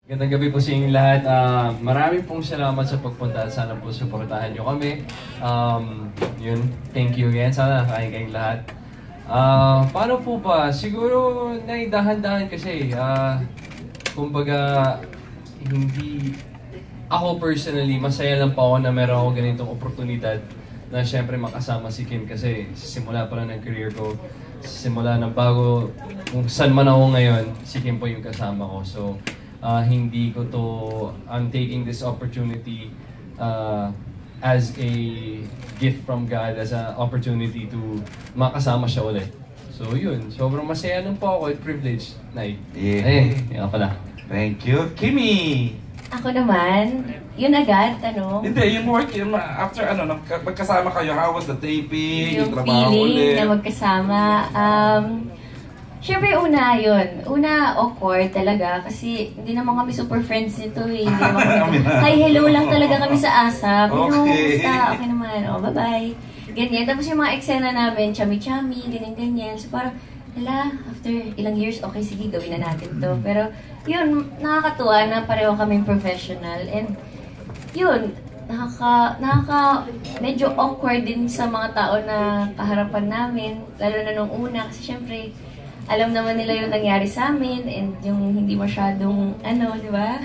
Magandang gabi po sa inyong lahat. Maraming pong salamat sa pagpunta. Sana po supportahan nyo kami. Thank you again. Sana nakain kayong lahat. Paano po ba? Siguro naidahan-dahan kasi. Kumbaga, hindi... Ako personally, masaya lang po ako na meron ako ganitong oportunidad na syempre makasama si Kim kasi sa simula pa lang ng career ko, sa simula ng bago, kung saan man ako ngayon, si Kim po yung kasama ko. So, hindi ko to, I'm taking this opportunity as a gift from God, as an opportunity to makasama siya ulit. So yun, sobrang masaya lang po ako at privilege. Nay. Yeah. Yan pala. Thank you. Kimi! Ako naman, yun agad, ano? Hindi, yung work, after magkasama kayo, how was the taping, Yung trabaho feeling ulit? na magkasama. Siyempre, una awkward talaga kasi hindi naman kami super friends nito eh. Hindi naman kami, hi, hello lang talaga kami sa ASAP. Hello, kumusta? Okay naman. O, bye-bye. Ganyan. Tapos yung mga eksena namin, chami-chami, ganyan-ganyan. So parang, after ilang years, okay, sige, gawin na natin to. Pero, yun, nakakatuwa na pareho kaming professional. And, yun, medyo awkward din sa mga tao na kaharapan namin. Lalo na nung una, kasi syempre, alam naman nila yung nangyari sa amin and yung hindi masyadong, di ba?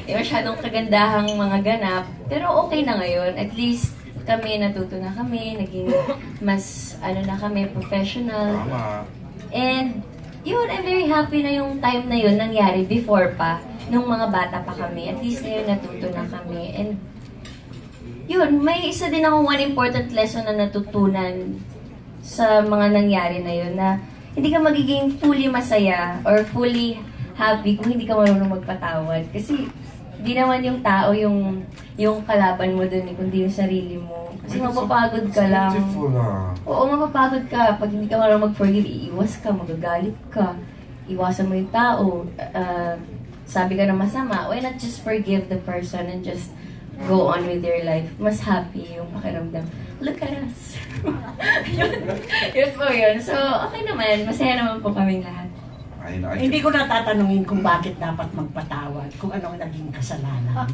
Hindi masyadong kagandahang mga ganap. Pero okay na ngayon. At least kami, natuto na kami, naging mas, na kami, professional. And, yun, I'm very happy na yung time na yun nangyari before pa, nung mga bata pa kami. At least ngayon natuto na kami. And, yun, may isa din akong one important lesson na natutunan sa mga nangyari na yun, na hindi ka magiging fully masaya or fully happy kung hindi ka marunong magpatawad. Kasi di naman yung tao yung kalaban mo dun, kundi yung sarili mo. Kasi mapapagod ka lang. Oo, mapapagod ka. Pag hindi ka marunong mag-forgive, iiwas ka, magagalit ka. Iwasan mo yung tao. Sabi ka na masama, why not just forgive the person and just go on with your life? Mas happy yung pakiramdam. Look at us. yun po yun. So, okay naman. Masaya naman po kaming lahat. Hindi ko natatanungin kung bakit dapat magpatawad, kung ano ang naging kasalanan.